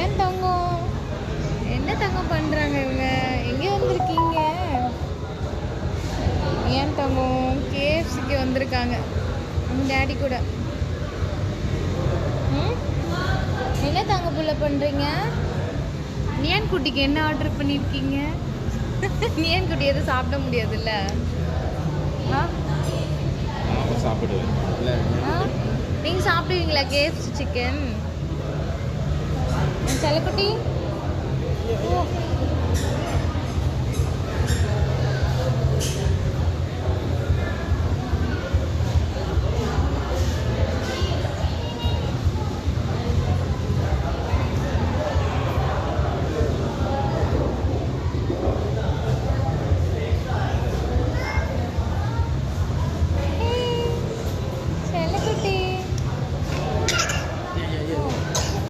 ஏன் தங்கம்? என்ன தங்கம் பண்ணுறாங்க இவங்க? எங்கே வந்திருக்கீங்க? ஏன் தங்கம் கேஎஃப்சிக்கு வந்திருக்காங்க டேடி கூட. ம், என்ன தங்க புள்ள பண்ணுறீங்க? நியான் குட்டிக்கு என்ன ஆர்டர் பண்ணியிருக்கீங்க? நியான் குட்டி எதுவும் சாப்பிட முடியாதுல்ல. ஆ சாப்பிடுவேன். நீங்கள் சாப்பிடுவீங்களா கேஎஃப்சி சிக்கன்? செல்லக்குட்டி, ஓ